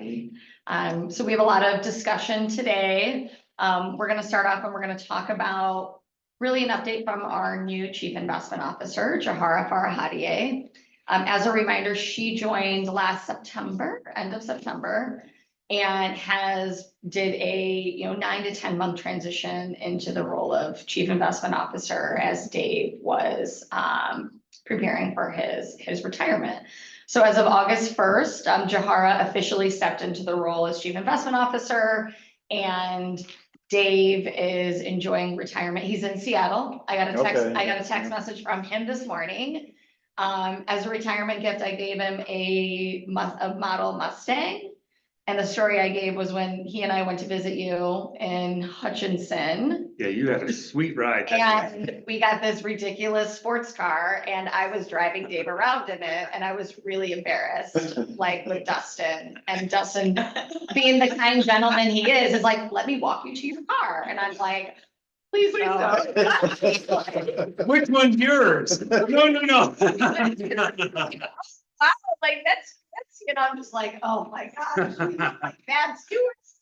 everybody. So we have a lot of discussion today. We're going to start off and we're going to talk about really an update from our new Chief Investment Officer, Jahara Farahadieh. As a reminder, she joined last September, end of September, and did a 9 to 10 month transition into the role of Chief Investment Officer as Dave was preparing for his retirement. So as of August 1st, Jahara officially stepped into the role as Chief Investment Officer, and Dave is enjoying retirement. He's in Seattle. I got a text message from him this morning. As a retirement gift, I gave him a model Mustang. And the story I gave was when he and I went to visit you in Hutchinson. Yeah, you had a sweet ride. And we got this ridiculous sports car, and I was driving Dave around in it, and I was really embarrassed, like with Dustin. And Dustin, being the kind gentleman he is like, let me walk you to your car. And I'm like, please no. Which one's yours? No. Wow, like that's I'm just like, oh my gosh, bad stewards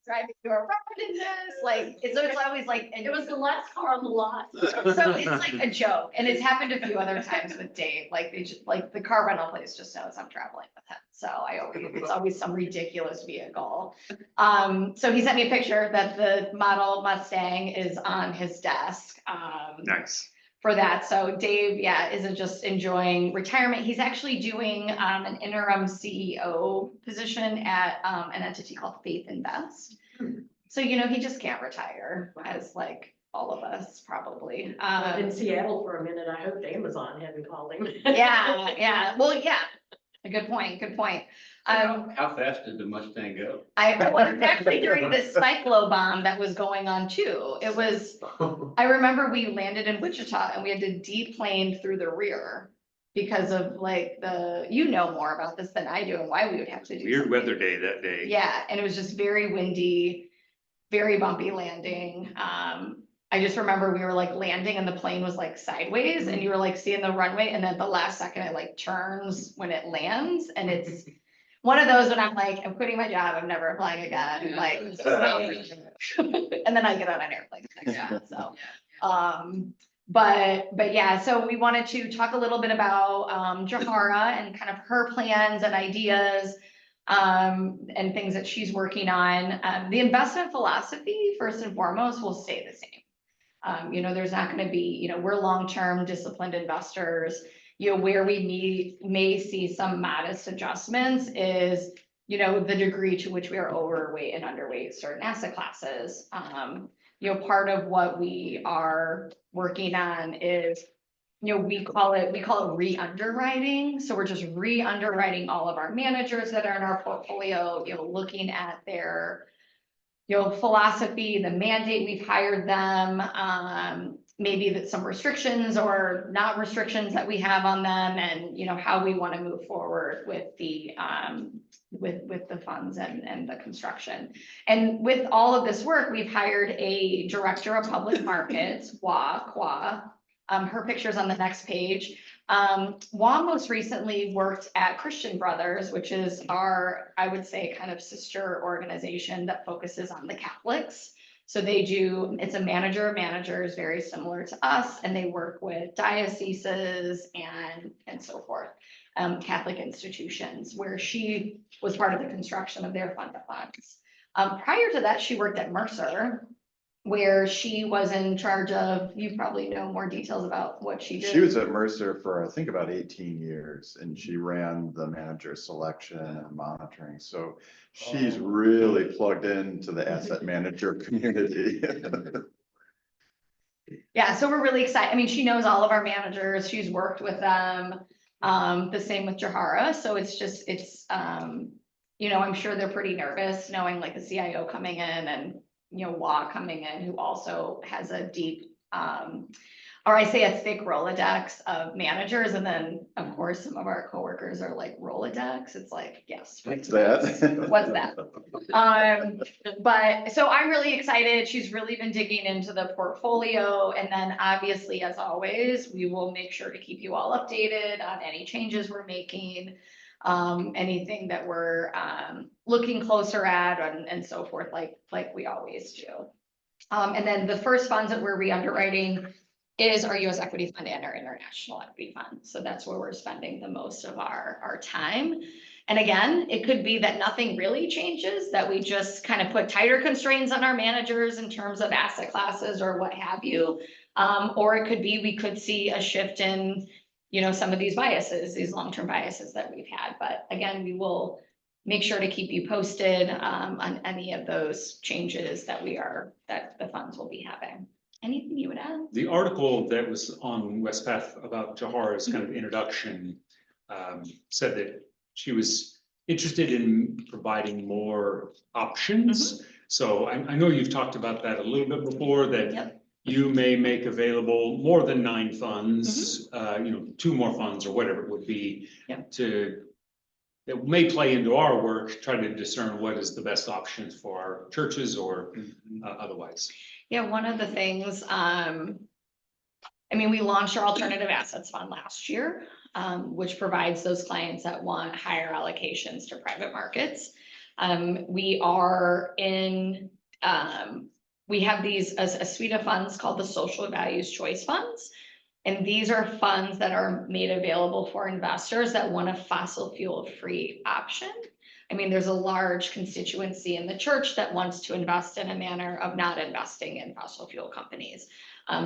driving you around in this, like it's always like, and It was the last car on the lot. so it's like a joke, and it's happened a few other times with Dave. Like they just like the car rental place just knows I'm traveling with him, so it's always some ridiculous vehicle. So he sent me a picture that the model Mustang is on his desk. Nice. For that. So Dave, isn't just enjoying retirement. He's actually doing an interim CEO position at an entity called Faith Invest. So, he just can't retire, as like all of us probably. In Seattle for a minute, I hoped Amazon hadn't called him. Yeah. Well, yeah. A good point. How fast did the Mustang go? I was actually during this cyclo bomb that was going on too. I remember we landed in Wichita and we had to deplane through the rear because of like more about this than I do and why we would have to do Weird something. weather day that day. Yeah, and it was just very windy, very bumpy landing. I just remember we were like landing and the plane was like sideways and you were like seeing the runway, and then at the last second it like turns when it lands, and it's one of those when I'm like, I'm quitting my job, I'm never flying again, like, and then I get on an airplane the next time, so. But yeah, so we wanted to talk a little bit about Jahara and kind of her plans and ideas and things that she's working on. The investment philosophy, first and foremost, will stay the same. There's not going to be, we're long-term disciplined investors. Where we may see some modest adjustments is, the degree to which we are overweight and underweight certain asset classes. Part of what we are working on is, we call it re-underwriting. So we're just re-underwriting all of our managers that are in our portfolio, looking at their philosophy, the mandate we've hired them, maybe that some restrictions or not restrictions that we have on them, and how we want to move forward with the funds and the construction. And with all of this work, we've hired a director of public markets, Kwa. Her picture's on the next page. Juan most recently worked at Christian Brothers, which is our, I would say, kind of sister organization that focuses on the Catholics. So it's a manager of managers, very similar to us, and they work with dioceses and so forth, Catholic institutions, where she was part of the construction of their fund of funds. Prior to that, she worked at Mercer, where she was in charge of, you probably know more details about what she did. She was at Mercer for, I think, about 18 years, and she ran the manager selection and monitoring. So she's really plugged into the asset manager community. Yeah, so we're really excited. I mean, she knows all of our managers. She's worked with them. The same with Jahara. So I'm sure they're pretty nervous knowing like the CIO coming in and Wa coming in, who also has a deep, or I say a thick Rolodex of managers. And then of course, some of our coworkers are like Rolodex. It's like, yes. What's that? What's that? But so I'm really excited. She's really been digging into the portfolio. And then obviously, as always, we will make sure to keep you all updated on any changes we're making. anything that we're, looking closer at and so forth, like we always do. And then the first funds that we're re-underwriting is our US equity fund and our international equity fund. So that's where we're spending the most of our time. And again, it could be that nothing really changes, that we just kind of put tighter constraints on our managers in terms of asset classes or what have you. Or it could be, we could see a shift in, some of these biases, these long-term biases that we've had. But again, we will make sure to keep you posted, on any of those changes that the funds will be having. Anything you would add? The article that was on Wespath about Jahara's kind of introduction said that she was interested in providing more options. So I know you've talked about that a little bit before, that Yep. you may make available more than 9 funds, 2 more funds or whatever it would be. Yep. That may play into our work, trying to discern what is the best options for our churches or otherwise. Yeah, one of the things, we launched our alternative assets fund last year, which provides those clients that want higher allocations to private markets. We have a suite of funds called the Social Values Choice Funds. And these are funds that are made available for investors that want a fossil fuel free option. There's a large constituency in the church that wants to invest in a manner of not investing in fossil fuel companies.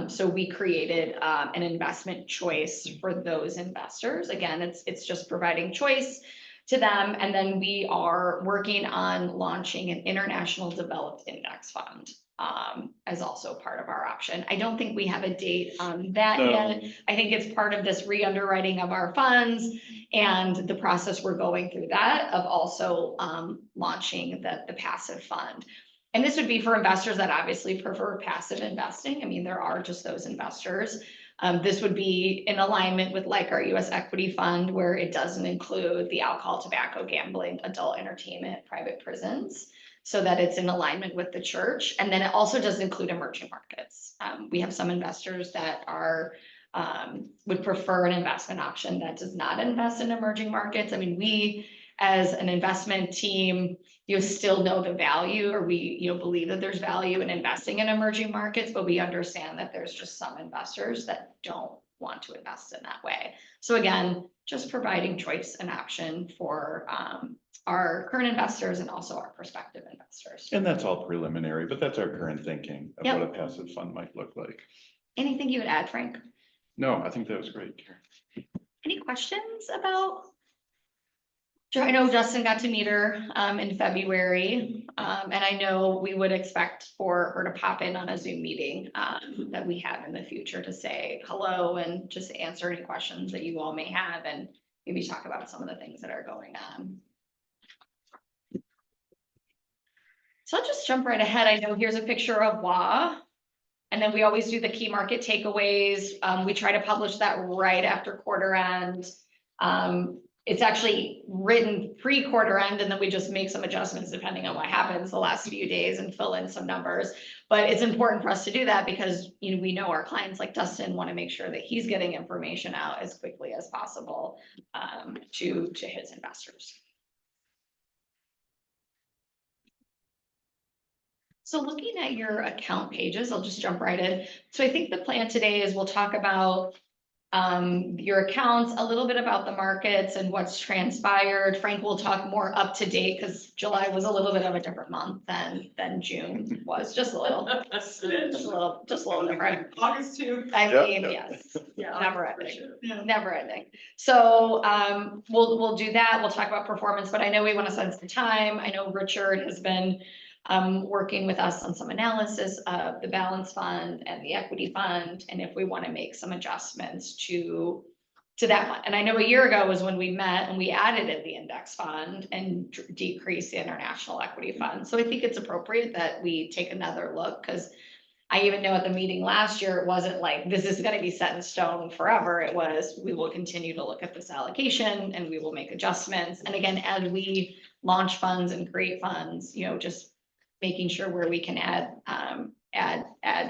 So we created an investment choice for those investors. Again, it's just providing choice to them. And then we are working on launching an international developed index fund as also part of our option. I don't think we have a date on that yet. I think it's part of this re-underwriting of our funds and the process we're going through that of also launching the passive fund. And this would be for investors that obviously prefer passive investing. There are just those investors. This would be in alignment with like our US equity fund, where it doesn't include the alcohol, tobacco, gambling, adult entertainment, private prisons, so that it's in alignment with the church. And then it also does include emerging markets. We have some investors that would prefer an investment option that does not invest in emerging markets. We, as an investment team, still know the value, or we, believe that there's value in investing in emerging markets, but we understand that there's just some investors that don't want to invest in that way. So again, just providing choice and option for our current investors and also our prospective investors. And that's all preliminary, but that's our current thinking of Yep. what a passive fund might look like. Anything you would add, Frank? No, I think that was great, Karen. Any questions about? I know Justin got to meet her in February, and I know we would expect for her to pop in on a Zoom meeting that we have in the future to say hello and just answer any questions that you all may have and maybe talk about some of the things that are going on. So I'll just jump right ahead. I know here's a picture of WA, and then we always do the key market takeaways. We try to publish that right after quarter end. It's actually written pre-quarter end, and then we just make some adjustments depending on what happens the last few days and fill in some numbers. But it's important for us to do that because we know our clients like Dustin want to make sure that he's getting information out as quickly as possible to his investors. So looking at your account pages, I'll just jump right in. So I think the plan today is we'll talk about your accounts, a little bit about the markets and what's transpired. Frank will talk more up to date because July was a little bit of a different month than June was, just a little different. August too. Yes, Yeah. never ending. Yeah. Never ending. So we'll do that. We'll talk about performance, but I know we want to spend some time. I know Richard has been working with us on some analysis of the balance fund and the equity fund, and if we want to make some adjustments to that one. And I know a year ago was when we met and we added in the index fund and decreased the international equity fund. So I think it's appropriate that we take another look, because I even know at the meeting last year, it wasn't like this is going to be set in stone forever. It was, we will continue to look at this allocation and we will make adjustments. And again, as we launch funds and create funds, just making sure where we can add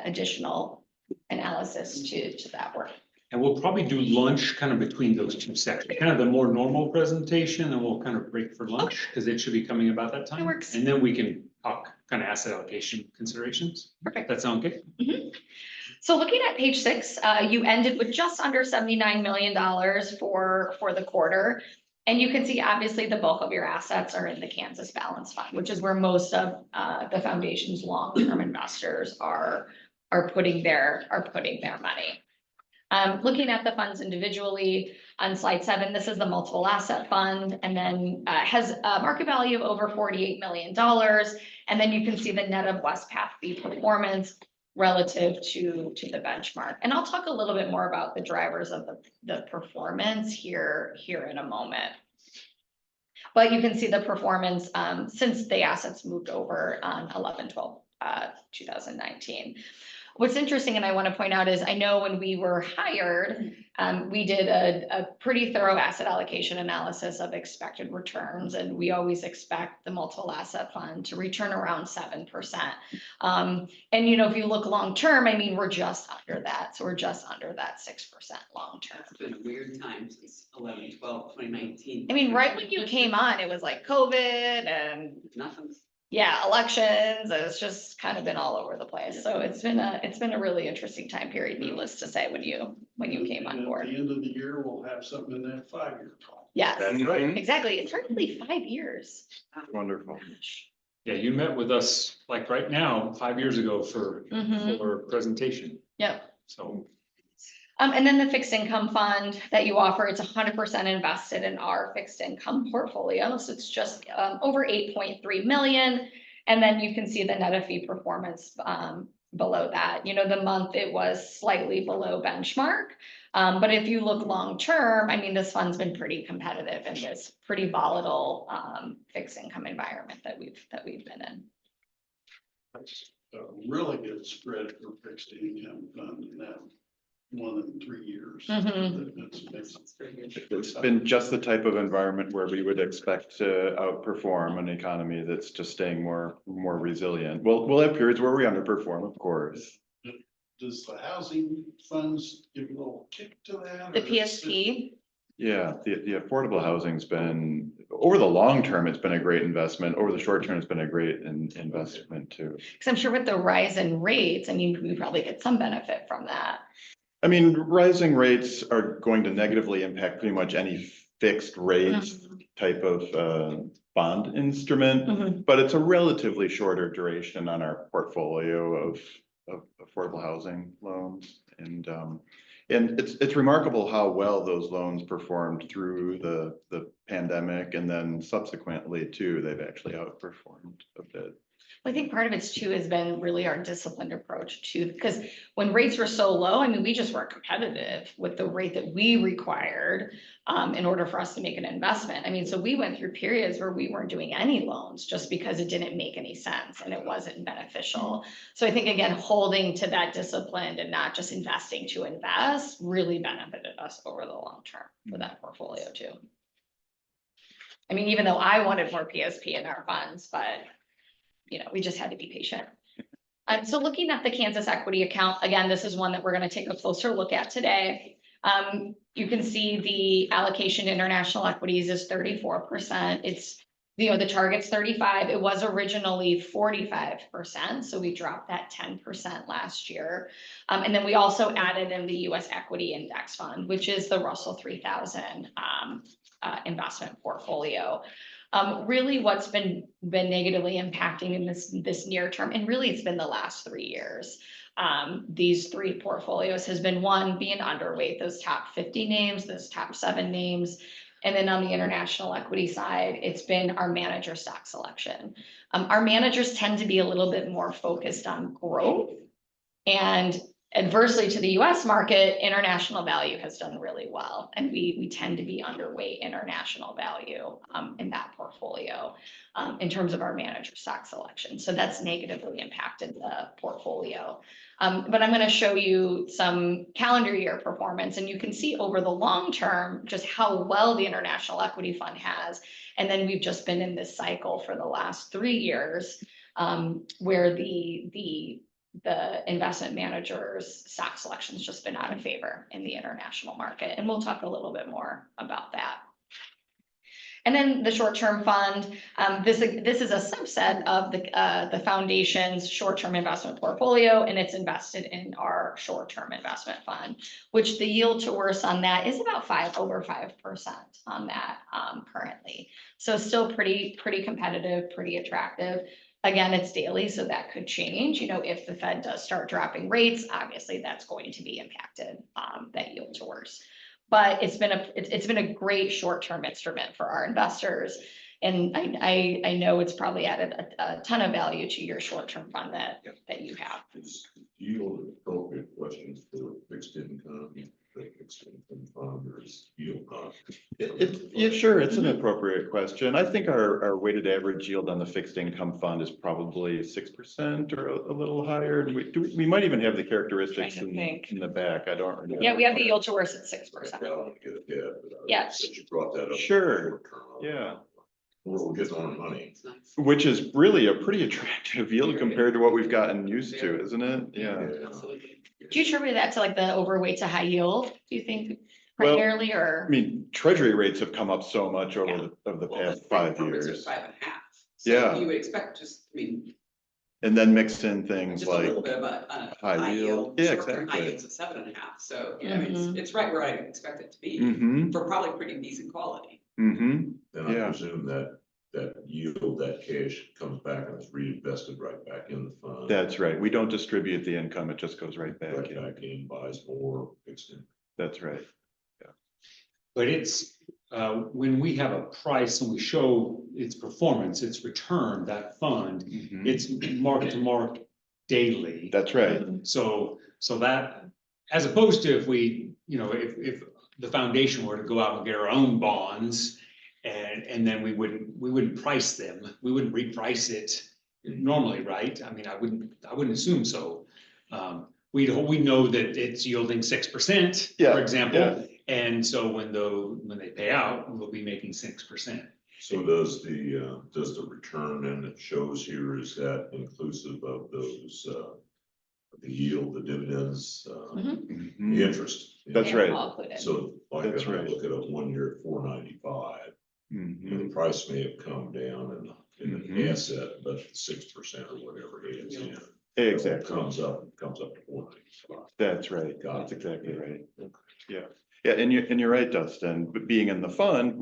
additional analysis to that work. And we'll probably do lunch kind of between those two sections, kind of the more normal presentation, and we'll kind of break for lunch, because it should be coming about that time. works. And then we can talk kind of asset allocation considerations. Perfect. That sound good? So looking at page 6, you ended with just under $79 million for the quarter. And you can see obviously the bulk of your assets are in the Kansas Balance Fund, which is where most of the foundation's long-term investors are putting their money. Looking at the funds individually, on slide 7, this is the multiple asset fund, and then has a market value of over $48 million. And then you can see the net of Wespath fee performance relative to the benchmark. And I'll talk a little bit more about the drivers of the performance here in a moment. But you can see the performance since the assets moved over on 11/12/2019. What's interesting, and I want to point out, is I know when we were hired, we did a pretty thorough asset allocation analysis of expected returns, and we always expect the multiple asset fund to return around 7%. And you know, if you look long term, I mean, we're just under that, so we're just under that 6% long term. It's been a weird time since 11/12/2019. I mean, right when you came on, it was like COVID and Nothing. yeah, elections. It's just kind of been all over the place. So it's been a really interesting time period, needless to say, when you came on board. At the end of the year, we'll have something in that 5-year plan. Yes, That's right. exactly. It's hardly 5 years. Wonderful. Yeah, you met with us like right now, 5 years ago for a presentation. Yep. So And then the fixed income fund that you offer, it's 100% invested in our fixed income portfolio. So it's just over 8.3 million. And then you can see the net of fee performance below that. You know, the month it was slightly below benchmark. But if you look long term, I mean, this fund's been pretty competitive in this pretty volatile fixed income environment that we've been in. That's a really good spread for fixed income fund in that 1 and 3 years. Mhm. That's very good. It's been just the type of environment where we would expect to outperform an economy that's just staying more resilient. We'll have periods where we underperform, of course. Does the housing funds give a little kick to that? The or- PSP, Yeah, the affordable housing's been, over the long term, it's been a great investment. Over the short term, it's been a great investment too. because I'm sure with the rise in rates, I mean, we probably get some benefit from that. I mean, rising rates are going to negatively impact pretty much any fixed rate type of bond instrument, but it's a relatively shorter duration on our portfolio of affordable housing loans. And it's remarkable how well those loans performed through the pandemic, and then subsequently too, they've actually outperformed a bit. I think part of it too has been really our disciplined approach too, because when rates were so low, I mean, we just weren't competitive with the rate that we required in order for us to make an investment. I mean, so we went through periods where we weren't doing any loans just because it didn't make any sense and it wasn't beneficial. So I think, again, holding to that discipline and not just investing to invest really benefited us over the long term for that portfolio too. I mean, even though I wanted more PSP in our funds, but you know, we just had to be patient. So looking at the Kansas equity account, again, this is one that we're going to take a closer look at today. You can see the allocation to international equities is 34%. It's, you know, the target's 35. It was originally 45%. So we dropped that 10% last year. And then we also added in the US equity index fund, which is the Russell 3000 investment portfolio. Really what's been negatively impacting in this near term, and really it's been the last 3 years. These 3 portfolios has been, one, being underweight those top 50 names, those top 7 names. And then on the international equity side, it's been our manager stock selection. Our managers tend to be a little bit more focused on growth, and adversely to the US market, international value has done really well. And we tend to be underweight international value in that portfolio in terms of our manager stock selection. So that's negatively impacted the portfolio. But I'm going to show you some calendar year performance, and you can see over the long term just how well the international equity fund has. And then we've just been in this cycle for the last 3 years where the the investment manager's stock selection's just been out of favor in the international market, and we'll talk a little bit more about that. And then the short-term fund, this is a subset of the foundation's short-term investment portfolio, and it's invested in our short-term investment fund, which the yield to worst on that is about over 5% on that currently. So still pretty competitive, pretty attractive. Again, it's daily, so that could change. You know, if the Fed does start dropping rates, obviously that's going to be impacted, that yield to worst. But it's been a great short-term instrument for our investors. And I know it's probably added a ton of value to your short-term fund that you have. Is yield appropriate questions for fixed income, fixed income fund, or is yield not? Yeah, sure, it's an appropriate question. I think our weighted average yield on the fixed income fund is probably 6% or a little higher. We might even have the characteristics Trying to think. in the back. I don't remember. Yeah, we have the yield to worst at 6%. I don't want to get ahead, but Yeah. since you brought that up. Sure. Yeah. We're getting our money. It's nice. Which is really a pretty attractive yield compared to what we've gotten used to, isn't it? Yeah. Absolutely. Do you attribute that to like the overweight to high yield, do you think Well, primarily, or? I mean, treasury rates have come up so much over the Well, past the 5 Fed funds are years. 5.5. Yeah. So you would expect just, I mean, And then mix in things just a little like, bit of a high high yield. yield. Yeah, short-term High exactly. yields of 7.5. So, you know, Mhm. it's right where I expect it to be for probably pretty decent quality. Then I Yeah. presume that yield, that cash comes back and is reinvested right back in the fund. That's right. We don't distribute the income. It just goes right Right back in. back in, buys more fixed income. That's right. But it's, when we have a price and we show its performance, its return, that fund, Mhm. it's mark to mark daily. That's right. So that, as opposed to if we, you know, if the foundation were to go out and get our own bonds and then we wouldn't price them, we wouldn't reprice it normally, right? I mean, I wouldn't assume so. We know that it's yielding 6%, Yeah, for example. yeah. And so when they pay out, we'll be making 6%. So does the return then that shows here, is that inclusive of those, the yield, the dividends, Mhm. the interest? That's Yeah, right. all included. So like That's if I right. look at a 1 year at 4.95, Mhm. the price may have come down in the Mhm. asset, but 6% or whatever it is in. Exactly. Comes up to 4.95. That's right. Got That's it. exactly right. Yeah. Yeah, and you're right, Dustin, but being in the fund,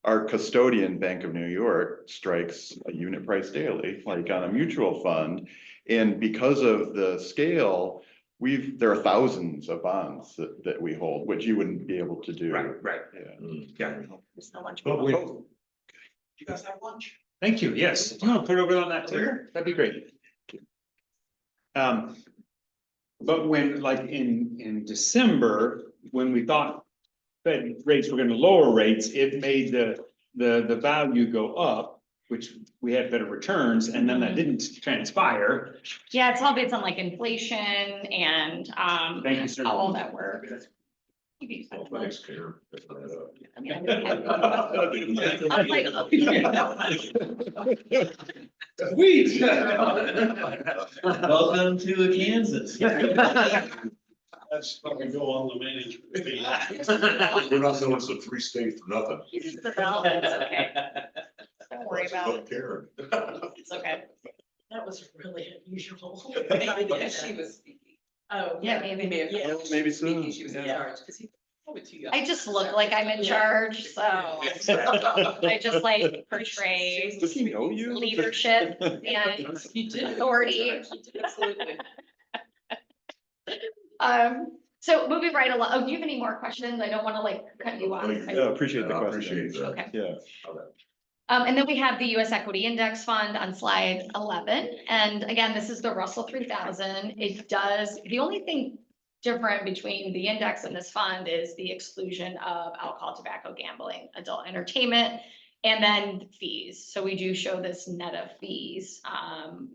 our custodian, Bank of New York, strikes a unit price daily, like on a mutual fund. And because of the scale, there are thousands of bonds that we hold, which you wouldn't be able to do. Right. Yeah. Yeah. There's no lunch. But we, You guys have lunch? thank you, yes. Do you want to put it over on that table? That'd be great. But when, like in December, when we thought Fed rates were gonna lower rates, it made the value go up, which we had better returns, and then that didn't transpire. Yeah, it's all based on like inflation and, Thank you, sir. how all that works. Maybe Well, thanks, Karen. Pick that up. I mean, I was like, Sweet. Welcome to Kansas. That's how we go on the management fee. We're not doing some free state for nothing. it's the relevance, okay. Don't worry about Oh, it. Karen. It's okay. That was really unusual. Maybe because she was speaking. Oh, Yeah, He maybe. may have. Yeah. Maybe so. Speaking, she was in Yeah. charge, because he probably too young. I just look like I'm in charge, so I just like portray Does he know you? leadership and You did. authority. You did, absolutely. So moving right along, do you have any more questions? I don't want to like cut you off. Thank you. Yeah, appreciate the I question. appreciate that. Okay. Yeah. And then we have the US Equity Index Fund on slide 11. And again, this is the Russell 3000. The only thing different between the index and this fund is the exclusion of alcohol, tobacco, gambling, adult entertainment, and then fees. So we do show this net of fees,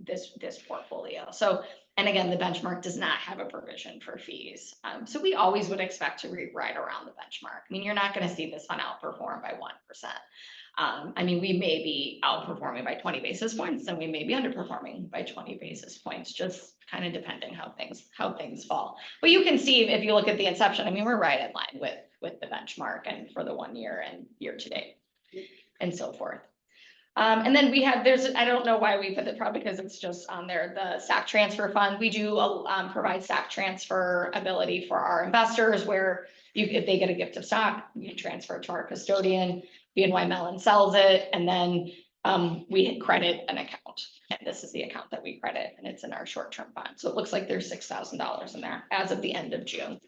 this portfolio. So, and again, the benchmark does not have a provision for fees. So we always would expect to be right around the benchmark. I mean, you're not going to see this fund outperform by 1%. I mean, we may be outperforming by 20 basis points and we may be underperforming by 20 basis points, just kind of depending how things fall. But you can see if you look at the inception, I mean, we're right in line with the benchmark and for the 1 year and year to date and so forth. And then we have, I don't know why we put it, probably because it's just on there, the SAC transfer fund. We do provide SAC transfer ability for our investors where if they get a gift of stock, you transfer it to our custodian, BNY Mellon sells it, and then we credit an account. And this is the account that we credit, and it's in our short-term fund. So it looks like there's $6,000 in there as of the end of June.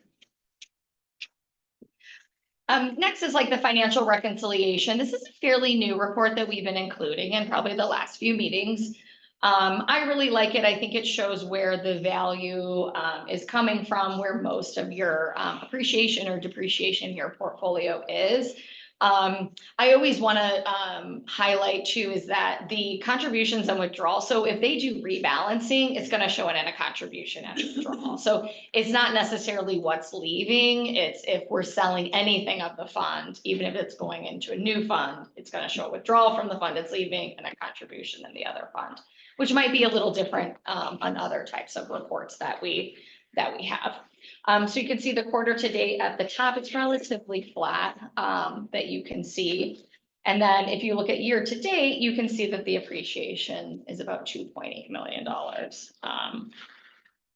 Next is like the financial reconciliation. This is a fairly new report that we've been including in probably the last few meetings. I really like it. I think it shows where the value is coming from, where most of your appreciation or depreciation in your portfolio is. I always want to highlight too is that the contributions and withdrawal. So if they do rebalancing, it's going to show it in a contribution and withdrawal. So it's not necessarily what's leaving. It's if we're selling anything of the fund, even if it's going into a new fund, it's going to show a withdrawal from the fund it's leaving and a contribution in the other fund, which might be a little different on other types of reports that we have. So you can see the quarter to date at the top, it's relatively flat that you can see. And then if you look at year to date, you can see that the appreciation is about $2.8 million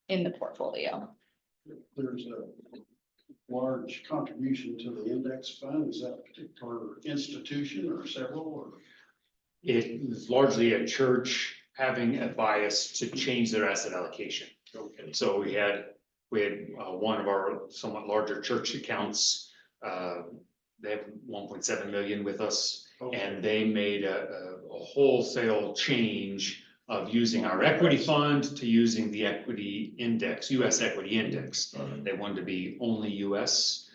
in the portfolio. There's a large contribution to the index fund. Is that a particular institution or several or? It is largely a church having a bias to change their asset allocation. Okay. So we had one of our somewhat larger church accounts, they have 1.7 million with us. Okay. And they made a wholesale change of using our equity fund to using the equity index, US equity index. They wanted to be only US.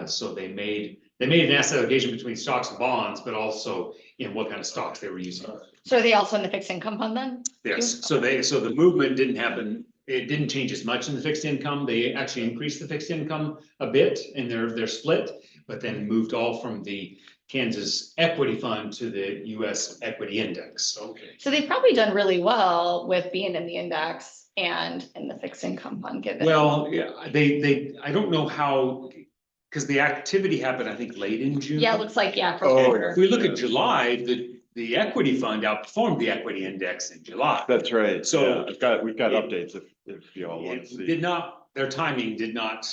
So they made an asset allocation between stocks and bonds, but also in what kind of stocks they were using. So are they also in the fixed income fund then? Yes, so the movement didn't happen, it didn't change as much in the fixed income. They actually increased the fixed income a bit in their split, but then moved all from the Kansas equity fund to the US equity index. Okay. So they've probably done really well with being in the index and in the fixed income fund given. Well, yeah, I don't know how, because the activity happened, I think, late in June. Yeah, it looks like, yeah. For Oh, sure. If we look at July, the equity fund outperformed the equity index in July. That's right. So- Yeah, we've got updates if you all want to It see. their timing did not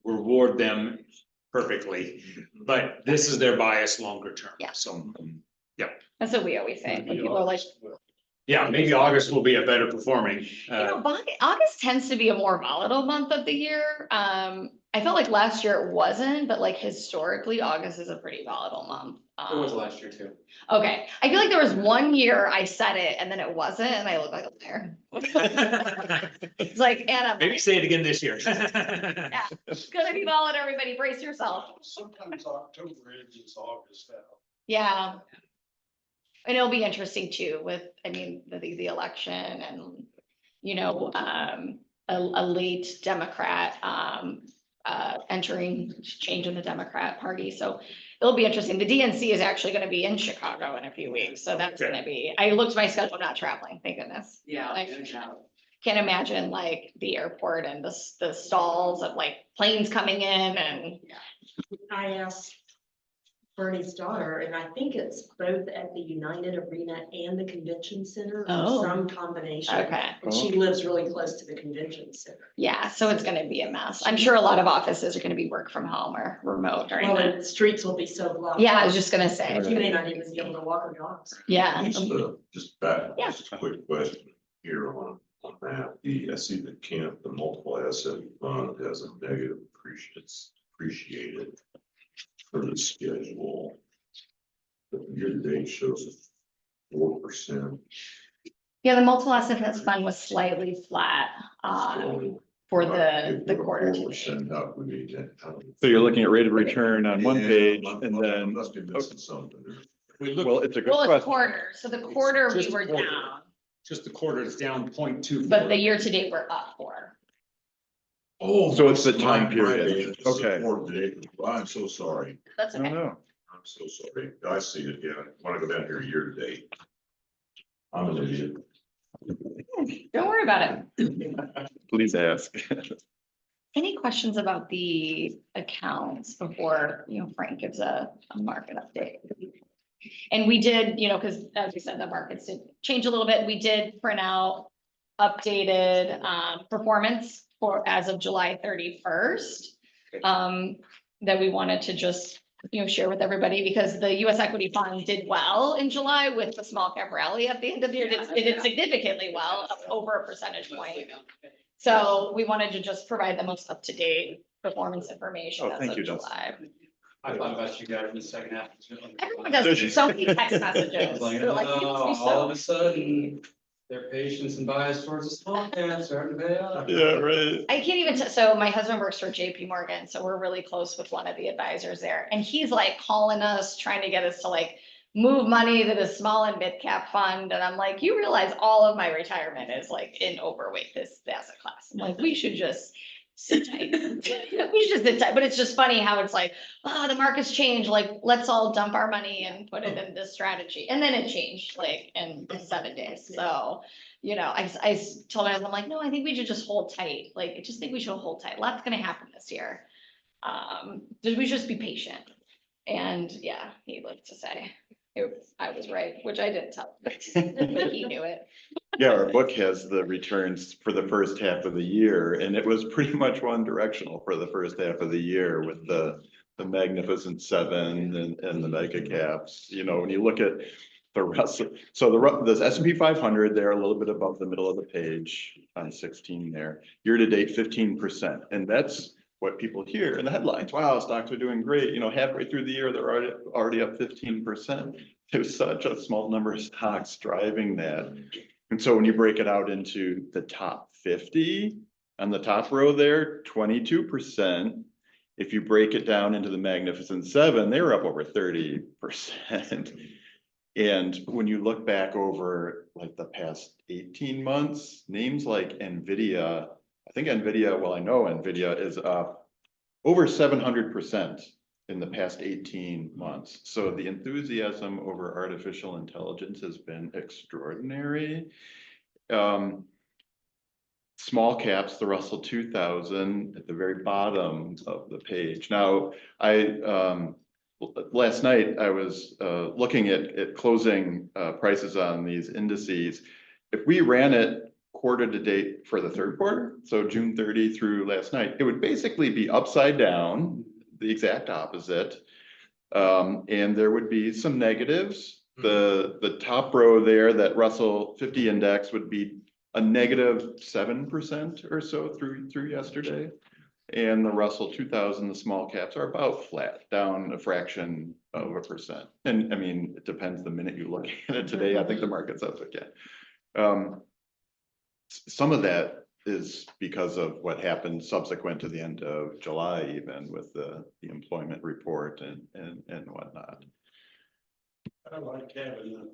reward them perfectly, but this is their bias longer term. Yeah. So, That's what we always say. When people are like, yeah, maybe August will be a better performing. August tends to be a more volatile month of the year. I felt like last year it wasn't, but like historically, August is a pretty volatile month. It was last year too. Okay, I feel like there was 1 year I said it and then it wasn't, and I look like a liar. It's like, Anna, Maybe say it again this year. yeah, it's gonna be volatile, everybody, brace yourself. Sometimes October ends August out. Yeah. And it'll be interesting too with, I mean, the election and, you know, a late Democrat entering change in the Democrat Party. So it'll be interesting. The DNC is actually going to be in Chicago in a few weeks. So that's going to be, I looked at my schedule, I'm not traveling, thank goodness. Yeah. Like, no doubt. can't imagine like the airport and the stalls of like planes coming in and. I asked Bernie's daughter, and I think it's both at the United Arena and the Convention Center, Oh. or some combination. Okay, And she lives really close to the Convention Center. yeah, so it's gonna be a mess. I'm sure a lot of offices are gonna be work from home or remote during Well, that. and the streets will be so blocked. Yeah, I was just gonna say, You may not even be able to walk her dogs. yeah. Just back, Yeah. just a quick question here on that. I see the multiple asset fund has a negative appreciated for the schedule. But year to date shows a 4%. Yeah, the multiple asset fund was slightly flat, for the quarter. to date. 4%, how could we get? So you're looking at rate of return on one page and then, Must be missing something there. We look, well, it's a good Well, it's question. quarter, so the quarter we just were quarter. down, just the quarter is down 0.24. but the year to date we're up 4. Oh. So it's the time my period. bad. It's the Okay. 4 day. I'm so sorry. That's I don't okay. know. I'm so sorry. I see it, yeah. Want to go down here year to date. I'm an idiot. Don't worry about it. Please ask. Any questions about the accounts before, Frank gives a market update? And we did, because as we said, the markets did change a little bit. We did print out updated performance for as of July 31st. That we wanted to just, share with everybody because the US equity fund did well in July with the small cap rally at the end of the year. It did significantly well, up over a percentage point. So we wanted to just provide the most up-to-date performance information Oh, as thank of you, Justin. July. I thought about you guys in the second half. Everyone does so many text messages. Like, They're like, "You must be so all of a sudden, their patience and bias towards the small cap starting to pay off. Yeah, right. I can't even, so my husband works for JP Morgan, so we're really close with one of the advisors there. And he's like calling us, trying to get us to like move money to the small and mid cap fund. And I'm like, you realize all of my retirement is like in overweight this asset class. I'm like, we should just sit tight. We should just sit tight. But it's just funny how it's like, oh, the market's changed. Like, let's all dump our money and put it in this strategy. And then it changed like in 7 days. So, I told my husband, I'm like, no, I think we should just hold tight. Like, I just think we should hold tight. Lots gonna happen this year. We should just be patient. And yeah, needless to say, I was right, which I didn't tell, but he knew it. Yeah, our book has the returns for the first half of the year, and it was pretty much one directional for the first half of the year with the Magnificent Seven and the mega caps. When you look at the rest, so the S&P 500, they're a little bit above the middle of the page on 16 there. Year to date, 15%, and that's what people hear in the headlines. Wow, stocks are doing great. Halfway through the year, they're already up 15%. There's such a small number of stocks driving that. And so when you break it out into the top 50, on the top row there, 22%. If you break it down into the Magnificent Seven, they were up over 30%. And when you look back over like the past 18 months, names like NVIDIA, I know NVIDIA is up over 700% in the past 18 months. So the enthusiasm over artificial intelligence has been extraordinary. Small caps, the Russell 2000 at the very bottom of the page. Now, last night I was looking at closing prices on these indices. If we ran it quarter to date for the third quarter, so June 30 through last night, it would basically be upside down, the exact opposite. And there would be some negatives. The top row there, that Russell 50 index would be a negative 7% or so through yesterday. And the Russell 2000, the small caps are about flat, down a fraction of a percent. And I mean, it depends the minute you look at it today. I think the market's up again. Some of that is because of what happened subsequent to the end of July, even with the employment report and whatnot. I like having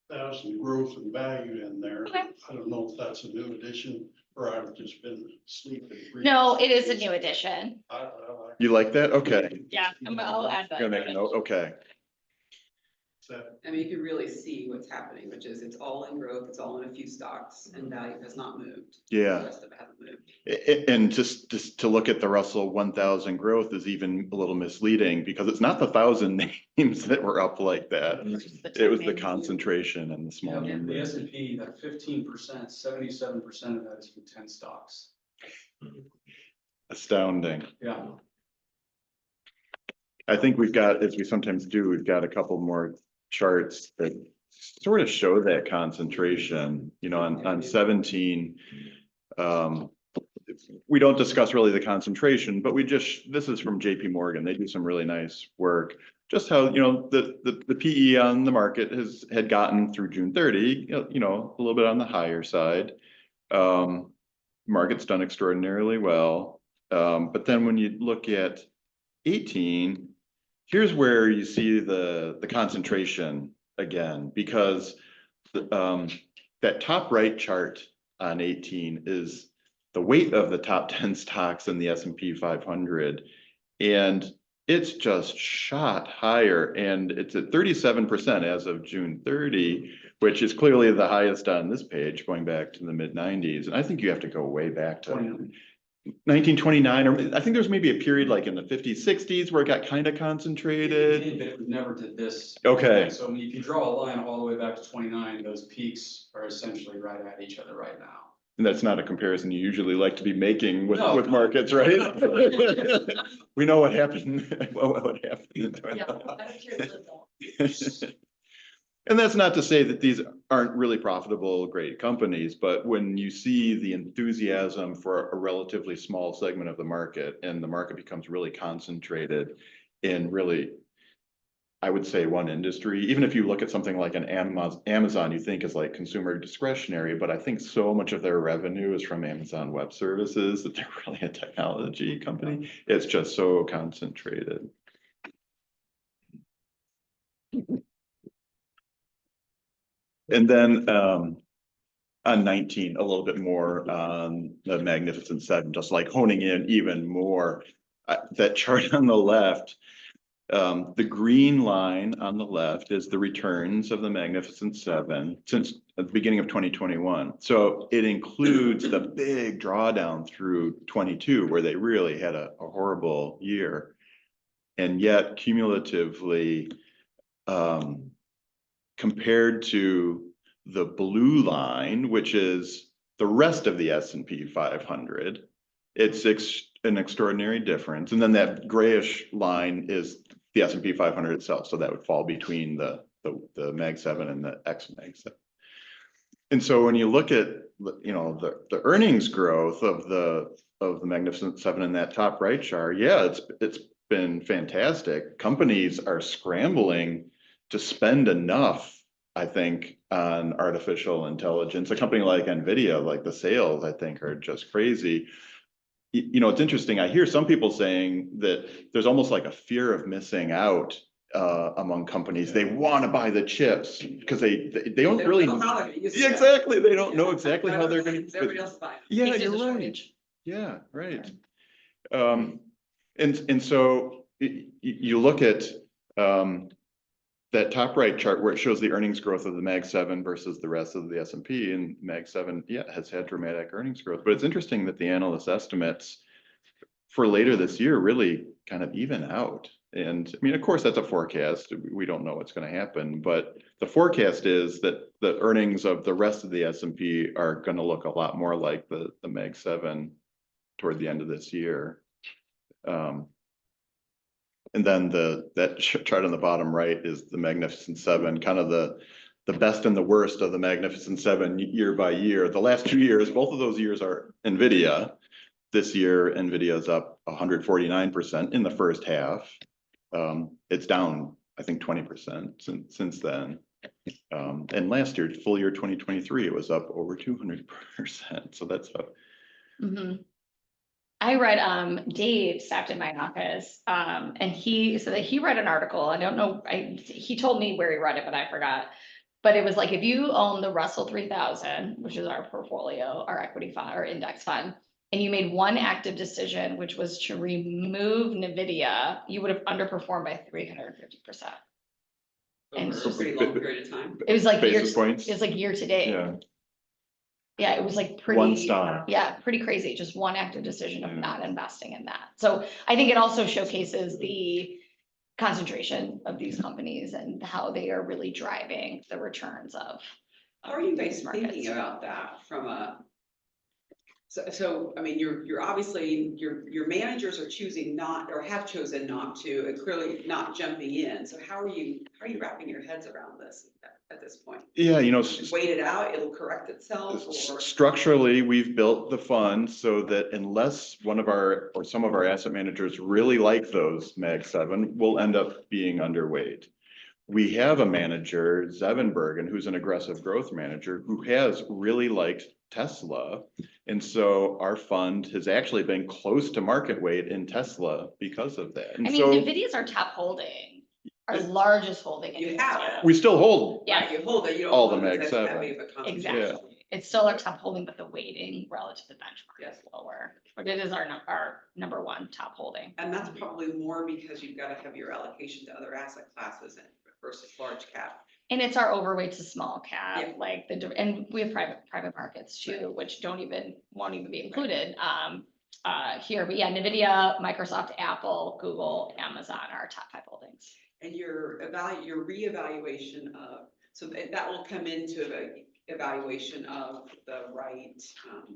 1,000 growth and value in there. Okay. I don't know if that's a new addition or I've just been sleeping. No, it is a new addition. I like. You like that? Okay. Yeah, I'll add that. Gonna make a note. Okay. that. I mean, you can really see what's happening, which is it's all in growth, it's all in a few stocks, and value has not moved. Yeah. The rest of it hasn't moved. And just to look at the Russell 1000 growth is even a little misleading because it's not the 1,000 names that were up like that. It was the concentration and the small The number. S&P, that 15%, 77% of that is from 10 stocks. Astounding. Yeah. I think we've got, as we sometimes do, we've got a couple more charts that sort of show that concentration, on 17. We don't discuss really the concentration, but this is from JP Morgan. They do some really nice work. Just how, the PE on the market had gotten through June 30, a little bit on the higher side. Market's done extraordinarily well. But then when you look at 18, here's where you see the concentration again, because that top right chart on 18 is the weight of the top 10 stocks in the S&P 500. And it's just shot higher, and it's at 37% as of June 30, which is clearly the highest on this page, going back to the mid-90s. And I think you have to go way back to 1929, or I think there's maybe a period like in the 50s, 60s where it got kind of concentrated. But it was never to this. Okay. So if you draw a line all the way back to 29, those peaks are essentially right at each other right now. And that's not a comparison you usually like to be making with, No. with markets, right? We know what happened. What happened. Yeah, I don't care little. And that's not to say that these aren't really profitable, great companies, but when you see the enthusiasm for a relatively small segment of the market and the market becomes really concentrated in really, I would say, one industry, even if you look at something like an Amazon, you think is like consumer discretionary, but I think so much of their revenue is from Amazon Web Services that they're really a technology company. It's just so concentrated. And then on 19, a little bit more on the Magnificent Seven, just like honing in even more. That chart on the left, the green line on the left is the returns of the Magnificent Seven since the beginning of 2021. So it includes the big drawdown through 22, where they really had a horrible year. And yet cumulatively, compared to the blue line, which is the rest of the S&P 500, it's an extraordinary difference. And then that grayish line is the S&P 500 itself. So that would fall between the Mag 7 and the X Mag 7. And so when you look at, you know, the earnings growth of the Magnificent Seven in that top right chart, yeah, it's been fantastic. Companies are scrambling to spend enough, I think, on artificial intelligence. A company like NVIDIA, like the sales, I think, are just crazy. You know, it's interesting. I hear some people saying that there's almost like a fear of missing out among companies. They want to buy the chips because they don't really know how they're gonna use it. Yeah, exactly. They don't know exactly how they're going to. Everybody else is buying. Yeah, It's just you're a right. shortage. Yeah, right. And so you look at that top right chart where it shows the earnings growth of the Mag 7 versus the rest of the S&P, and Mag 7, yeah, has had dramatic earnings growth. But it's interesting that the analyst estimates for later this year really kind of even out. And I mean, of course, that's a forecast. We don't know what's going to happen, but the forecast is that the earnings of the rest of the S&P are going to look a lot more like the Mag 7 toward the end of this year. And then that chart on the bottom right is the Magnificent Seven, kind of the best and the worst of the Magnificent Seven year by year. The last 2 years, both of those years are NVIDIA. This year, NVIDIA is up 149% in the first half. It's down, I think, 20% since then. And last year, full year 2023, it was up over 200%. So that's up. Mhm. I read, Dave stopped in my office, and he read an article. I don't know, he told me where he read it, but I forgot. But it was like, if you own the Russell 3000, which is our portfolio, our equity fund, our index fund, and you made one active decision, which was to remove NVIDIA, you would have underperformed by 350%. And Over a pretty long period of time. It was like Basis points. It was like year to date. Yeah. Yeah, it was like pretty. One stock. Yeah, pretty crazy. Just one active decision of not investing in that. So I think it also showcases the concentration of these companies and how they are really driving the returns of. How are you guys these markets. thinking about that from a? So, I mean, you're obviously, your managers are choosing not, or have chosen not to, and clearly not jumping in. So how are you wrapping your heads around this at this point? Yeah, you know, Just wait it out, it'll correct itself, or? structurally, we've built the fund so that unless one of our or some of our asset managers really like those Mag 7, we'll end up being underweight. We have a manager, Zevenbergen, who's an aggressive growth manager, who has really liked Tesla. And so our fund has actually been close to market weight in Tesla because of that. And I mean, so NVIDIA is our top holding, our largest holding. in You the have stock. it. we still hold Yeah. Right, you hold it, you don't. All the hold it Mag as 7. heavy of a concentration. Exactly. It's still our top holding, but the weighting relative to benchmark is lower, but it is our number one top holding. And that's probably more because you've got a heavier allocation to other asset classes versus large cap. And it's our overweight to small cap, Yeah. like and we have private markets too, which won't even be included, here, but yeah, NVIDIA, Microsoft, Apple, Google, Amazon are our top 5 holdings. And your reevaluation of, so that will come into the evaluation of the right,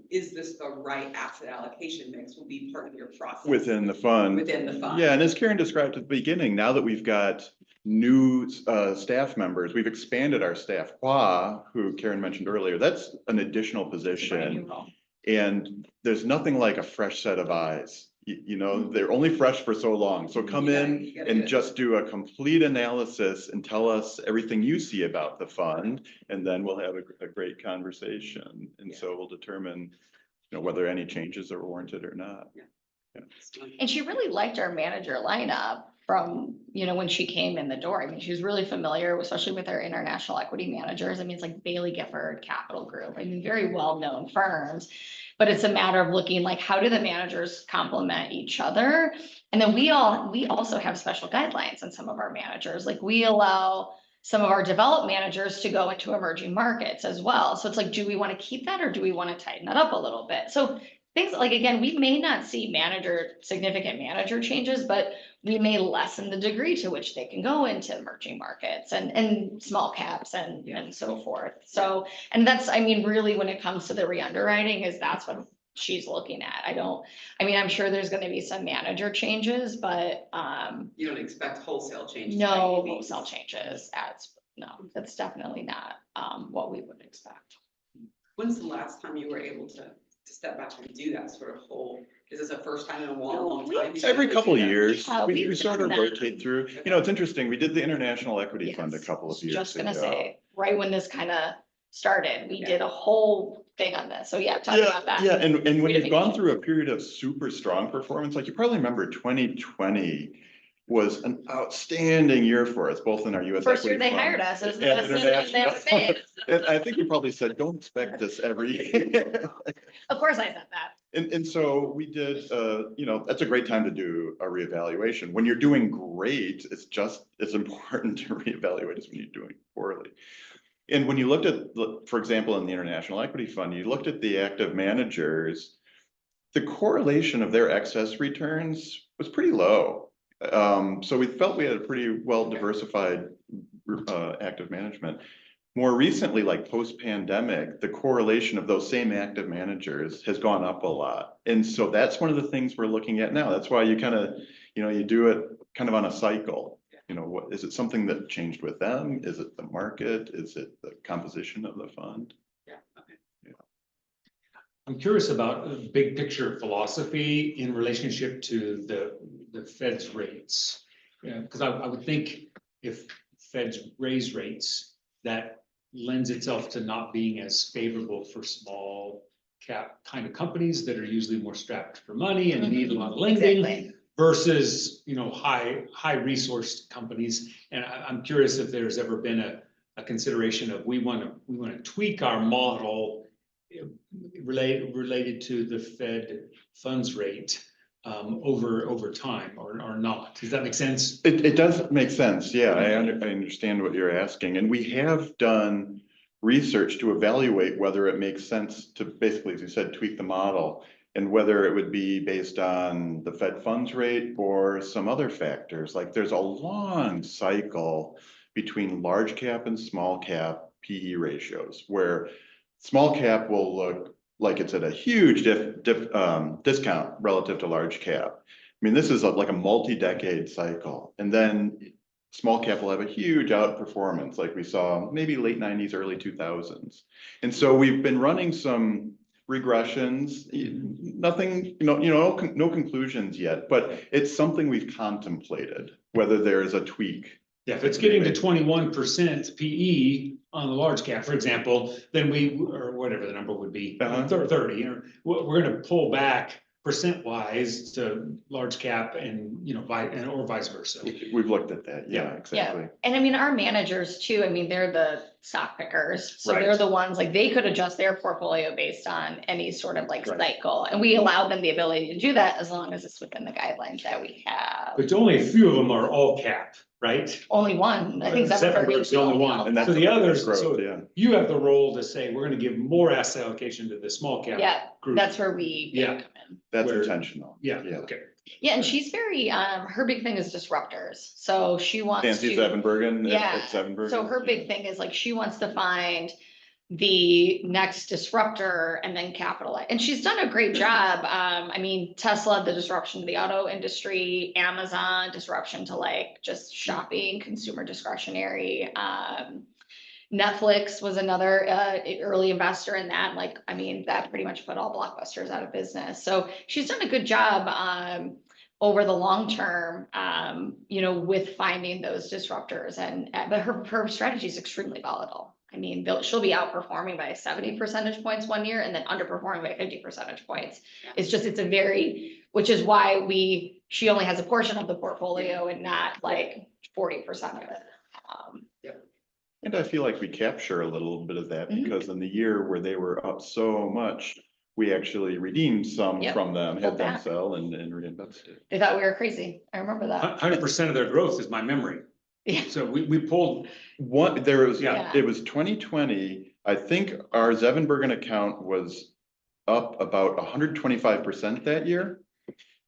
is this the right asset allocation mix will be part of your process. Within the fund. Within the fund. Yeah, and as Karen described at the beginning, now that we've got new staff members, we've expanded our staff. Hua, who Karen mentioned earlier, that's an additional It's a brand position. new role. And there's nothing like a fresh set of eyes. You know, they're only fresh for so long. So come You in gotta and get- just do a complete analysis and tell us everything you see about the fund. And then we'll have a great conversation. And so we'll determine, whether any changes are warranted or not. And she really liked our manager lineup from, when she came in the door. I mean, she was really familiar, especially with our international equity managers. I mean, it's like Bailey Gifford Capital Group. I mean, very well-known firms. But it's a matter of looking like, how do the managers complement each other? And then we also have special guidelines on some of our managers. Like we allow some of our developed managers to go into emerging markets as well. So it's like, do we want to keep that or do we want to tighten that up a little bit? So things like, again, we may not see significant manager changes, but we may lessen the degree to which they can go into emerging markets and small caps and so forth. So, and that's, I mean, really when it comes to the re-underwriting that's what she's looking at. I'm sure there's going to be some manager changes, but You don't expect wholesale changes. no by any means. wholesale changes no, that's definitely not what we would expect. When's the last time you were able to step back and do that sort of whole, is this a first time in a long time? Every couple of years, we we've sort of done that. rotate through. It's interesting. We did the International Equity Fund a Yes. couple of years Just gonna ago. say, right when this kind of started, we did a whole thing on this. So yeah, talk about that. Yeah, and when Way to you've make gone it. through a period of super strong performance, like you probably remember 2020 was an outstanding year for us, both in our US First year equity they fund hired us as and as international. phase. And I think you probably said, don't expect this every year. Of course I said that. And so we did, that's a great time to do a reevaluation. When you're doing great, it's just as important to reevaluate as when you're doing poorly. And when you looked at, for example, in the International Equity Fund, you looked at the active managers, the correlation of their excess returns was pretty low. So we felt we had a pretty well diversified active management. More recently, like post-pandemic, the correlation of those same active managers has gone up a lot. And so that's one of the things we're looking at now. That's why you kind of, you do it kind of on a cycle. What is it, something that changed with them? Is it the market? Is it the composition of the fund? I'm curious about the big picture philosophy in relationship to the Fed's rates. Because I would think if Feds raise rates, that lends itself to not being as favorable for small cap kind of companies that are usually more strapped for money and need a lot of lending. Exactly. Versus, high resourced companies. And I'm curious if there's ever been a consideration of we want to tweak our model related to the Fed funds rate over time or not. Does that make sense? It does make sense. Yeah, I understand what you're asking. And we have done research to evaluate whether it makes sense to basically, as you said, tweak the model. And whether it would be based on the Fed funds rate or some other factors, like there's a long cycle between large cap and small cap PE ratios, where small cap will look like it's at a huge discount relative to large cap. I mean, this is like a multi-decade cycle. And then small cap will have a huge outperformance like we saw maybe late 90s, early 2000s. And so we've been running some regressions, nothing, no conclusions yet, but it's something we've contemplated, whether there's a tweak. Yeah, if it's getting to 21% PE on the large cap, for example, then or whatever the number would be, 30, or we're going to pull back percent wise to large cap and, you know, or vice versa. We've looked at that, yeah, Yeah. exactly. And I mean, our managers too, I mean, they're the stock pickers. So they're Right. the ones, like, they could adjust their portfolio based on any sort of like Right. cycle. And we allow them the ability to do that as long as it's within the guidelines that we have. But only a few of them are all cap, right? Only one, I think Zevenberg's the only one. And that's So the others, growth, so yeah. you have the role to say, we're gonna give more asset allocation to the small cap. Yeah, group. that's where we Yeah. come in. That's Where- intentional. Yeah, okay. Yeah, and she's very, her big thing is disruptors. So she wants Nancy to. Zevenbergen Yeah, at Zevenbergen. So her big thing is like, she wants to find the next disruptor and then capitalize. And she's done a great job. I mean, Tesla, the disruption to the auto industry, Amazon, disruption to like just shopping, consumer discretionary. Netflix was another early investor in that. Like, I mean, that pretty much put all blockbusters out of business. So she's done a good job over the long term, you know, with finding those disruptors. But her strategy is extremely volatile. I mean, she'll be outperforming by 70 percentage points one year and then underperforming by 50 percentage points. It's just, which is why she only has a portion of the portfolio and not like 40% of it. And I feel like we capture a little bit of that Mhm. because in the year where they were up so much, we actually redeemed some Yep. from them, Pulled had them back. sell and reinvested. They thought we were crazy. I remember that. 100% of their growth is my memory. Yeah. So we pulled, There was, Yeah. it was 2020, I think our Zevenbergen account was up about 125% that year.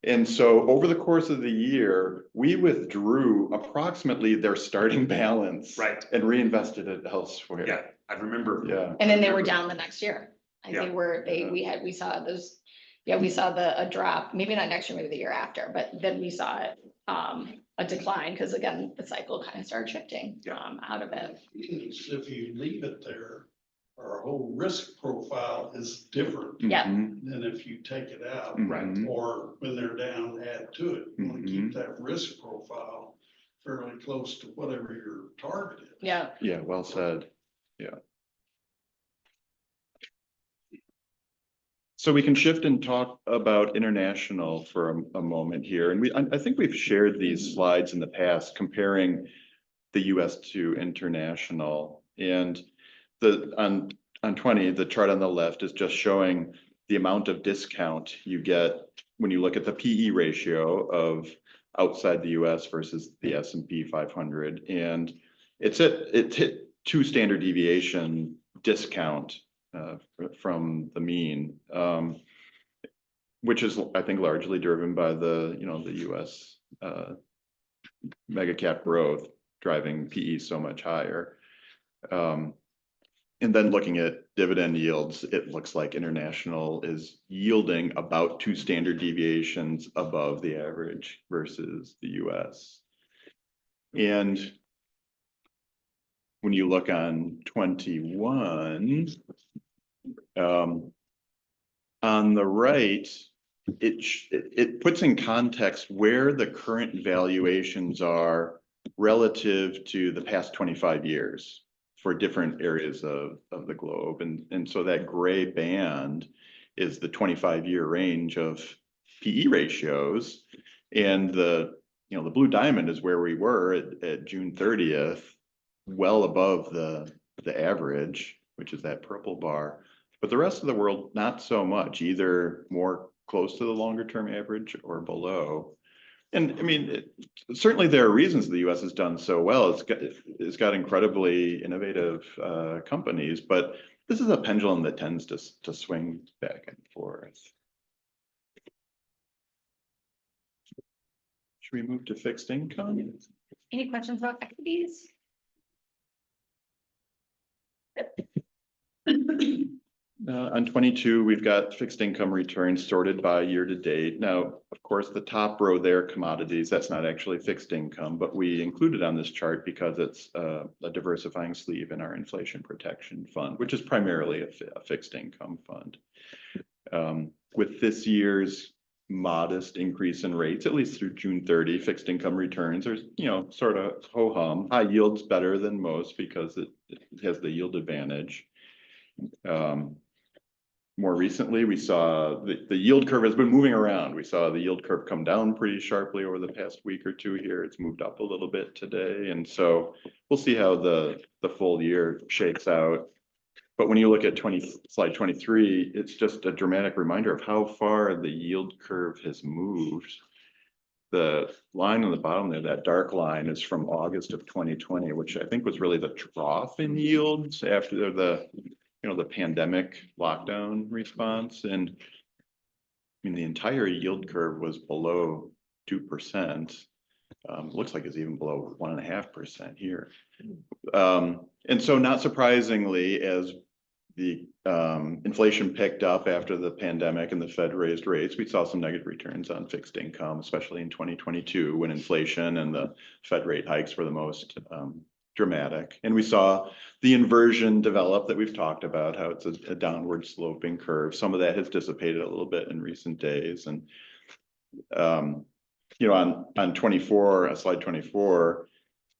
And so over the course of the year, we withdrew approximately their starting balance. Right. And reinvested it elsewhere. yeah, I remember. Yeah. And then they were down the next year. Like Yeah. we saw those, we saw a drop, maybe not next year, maybe the year after, but then we saw it, a decline, because again, the cycle kind of started shifting, out of it. If you leave it there, our whole risk profile is different Yeah. Mhm. than if you take it out. Right. Or when they're down, add to it. You want to keep that risk profile fairly close to whatever your target is. Yeah. Yeah, well said. Yeah. So we can shift and talk about international for a moment here. And I think we've shared these slides in the past comparing the US to international. And on 20, the chart on the left is just showing the amount of discount you get when you look at the PE ratio of outside the US versus the S&P 500. And it's hit 2 standard deviation discount from the mean, which is, I think, largely driven by the US mega cap growth driving PE so much higher. And then looking at dividend yields, it looks like international is yielding about 2 standard deviations above the average versus the US. And when you look on 21, on the right, it puts in context where the current valuations are relative to the past 25 years for different areas of the globe. And so that gray band is the 25-year range of PE ratios. And the blue diamond is where we were at June 30th, well above the average, which is that purple bar. But the rest of the world, not so much, either more close to the longer term average or below. And I mean, certainly there are reasons the US has done so well. It's got incredibly innovative companies, but this is a pendulum that tends to swing back and forth. Should we move to fixed income? Any questions about equities? On 22, we've got fixed income returns sorted by year to date. Now, of course, the top row there, commodities, that's not actually fixed income, but we include it on this chart because it's a diversifying sleeve in our inflation protection fund, which is primarily a fixed income fund. With this year's modest increase in rates, at least through June 30, fixed income returns are, sort of ho-hum. High yield's better than most because it has the yield advantage. more recently, we saw the yield curve has been moving around. We saw the yield curve come down pretty sharply over the past week or two here. It's moved up a little bit today. And so we'll see how the full year shakes out. But when you look at slide 23, it's just a dramatic reminder of how far the yield curve has moved. The line on the bottom there, that dark line, is from August of 2020, which I think was really the trough in yields after the pandemic lockdown response. And I mean, the entire yield curve was below 2%. Looks like it's even below 1.5% here. And so not surprisingly, as the inflation picked up after the pandemic and the Fed raised rates, we saw some negative returns on fixed income, especially in 2022 when inflation and the Fed rate hikes were the most dramatic. And we saw the inversion develop that we've talked about, how it's a downward sloping curve. Some of that has dissipated a little bit in recent days. And on 24, slide 24,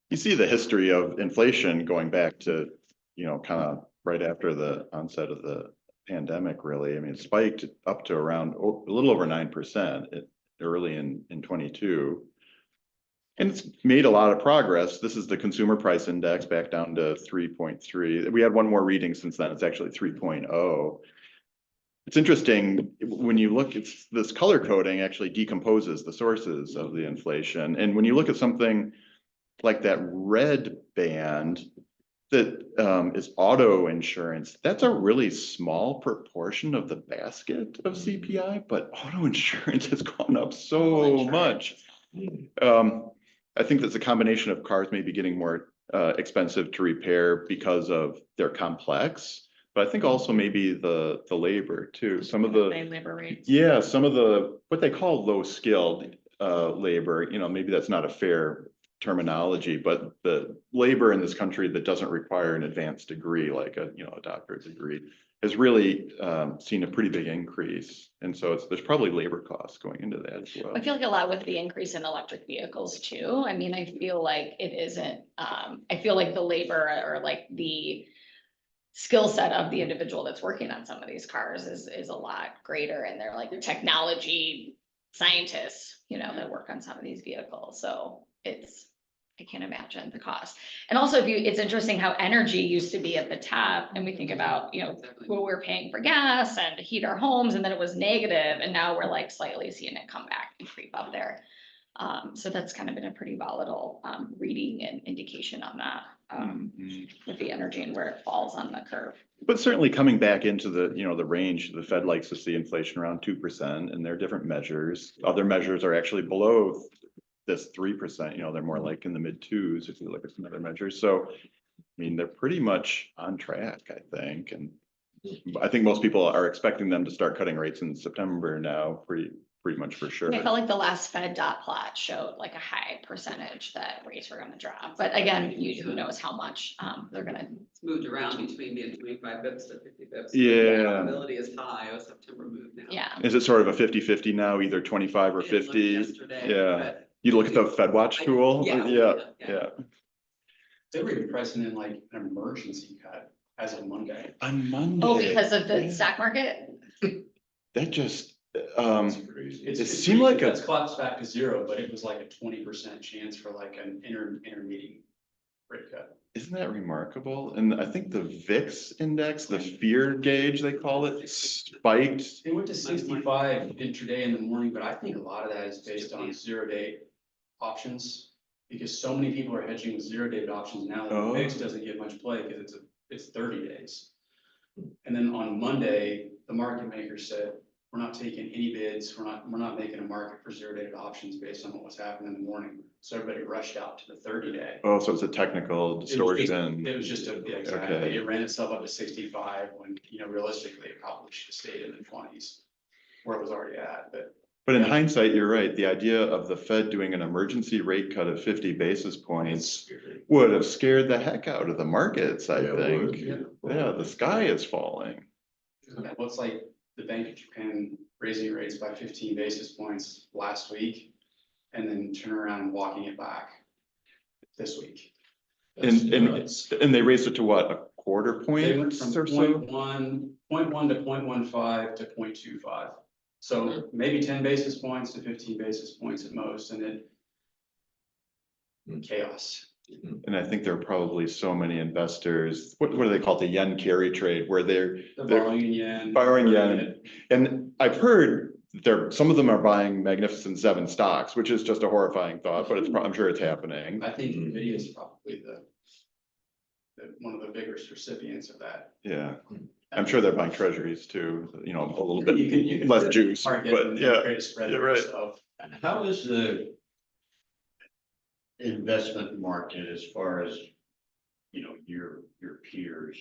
you see the history of inflation going back to, kind of right after the onset of the pandemic, really. I mean, it spiked up to around a little over 9% early in 22. And it's made a lot of progress. This is the consumer price index back down to 3.3. We had one more reading since then. It's actually 3.0. It's interesting when you look, this color coding actually decomposes the sources of the inflation. And when you look at something like that red band that is auto insurance, that's a really small proportion of the basket of CPI, but auto insurance has gone up so much. I think that's a combination of cars maybe getting more expensive to repair because of they're complex, but I think also maybe the labor too. Some of the labor rates. Yeah, some of the what they call low skilled labor, maybe that's not a fair terminology, but the labor in this country that doesn't require an advanced degree, like a doctorate degree, has really seen a pretty big increase. And so there's probably labor costs going into that as well. I feel like a lot with the increase in electric vehicles too. I mean, I feel like it isn't, I feel like the labor or like the skill set of the individual that's working on some of these cars is a lot greater, and they're like technology scientists, that work on some of these vehicles. So I can't imagine the cost. And also it's interesting how energy used to be at the top, and we think about, what we're paying for gas and to heat our homes, and then it was negative, and now we're like slightly seeing it come back and creep up there. So that's kind of been a pretty volatile reading and indication on that with the energy and where it falls on the curve. But certainly coming back into the range, the Fed likes to see inflation around 2%, and there are different measures. Other measures are actually below this 3%, they're more like in the mid twos if you look at some other measures. So, I mean, they're pretty much on track, I think. And I think most people are expecting them to start cutting rates in September now, pretty much for sure. I felt like the last Fed dot plot showed like a high percentage that rates were going to drop. But again, who knows how much they're going to. It's moved around between being 25 bips to 50 bips. Yeah. The probability is high. It was September move now. Yeah. Is it sort of a 50-50 now, either 25 or I didn't look 50? yesterday, Yeah. but You look at the Fed Watch tool? Yeah. They were even pricing in like an emergency cut as of Monday. On Monday. Oh, because of the stock market? That just, That's crazy. It seemed like It's collapsed back to zero, but it was like a 20% chance for like an intermediate rate cut. isn't that remarkable? And I think the VIX index, the fear gauge, they call it, spiked. It went to 65 intraday in the morning, but I think a lot of that is based on zero day options. Because so many people are hedging with zero day options now that the VIX doesn't get much play because it's 30 days. And then on Monday, the market maker said, we're not taking any bids. We're not making a market for zero dated options based on what was happening in the morning. So everybody rushed out to the 30 day. Oh, so it's a technical distortion. It was just exactly. Okay. It ran itself up to 65 when, realistically, it probably should have stayed in the 20s where it was already at, But in hindsight, you're right. The idea of the Fed doing an emergency rate cut of 50 basis points would have scared the heck out of the markets, I think. Yeah, the sky is falling. Looks like the Bank of Japan raising rates by 15 basis points last week and then turn around and walking it back this week. And they raised it to what, quarter They went points from or so. 0.1 to 0.15 to 0.25. So maybe 10 basis points to 15 basis points at most, and then chaos. And I think there are probably so many investors, what do they call it, the yen carry trade, where they're Borrowing yen. borrowing yen. And I've heard some of them are buying Magnificent Seven stocks, which is just a horrifying thought, but I'm sure it's happening. I think NVIDIA is probably one of the biggest recipients of that. Yeah, I'm sure they're buying treasuries too, you know, a little bit You can less juice, market but and yeah. create a spread you're right. yourself. How is the investment market as far as, you know, your peers?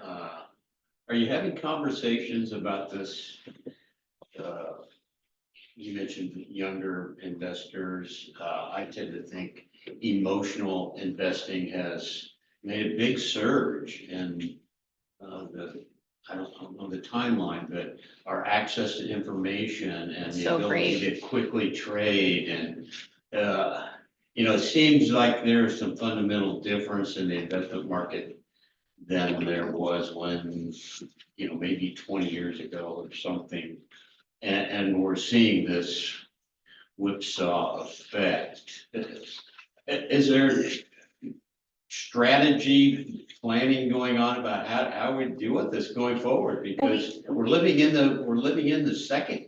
Are you having conversations about this? You mentioned younger investors. I tend to think emotional investing has made a big surge in I don't know the timeline, but our access to information and the So ability great. to quickly trade and, you know, it seems like there's some fundamental difference in the investment market than there was when, you know, maybe 20 years ago or something. And we're seeing this whipsaw effect. Is there strategy planning going on about how we deal with this going forward? Because we're living in the second.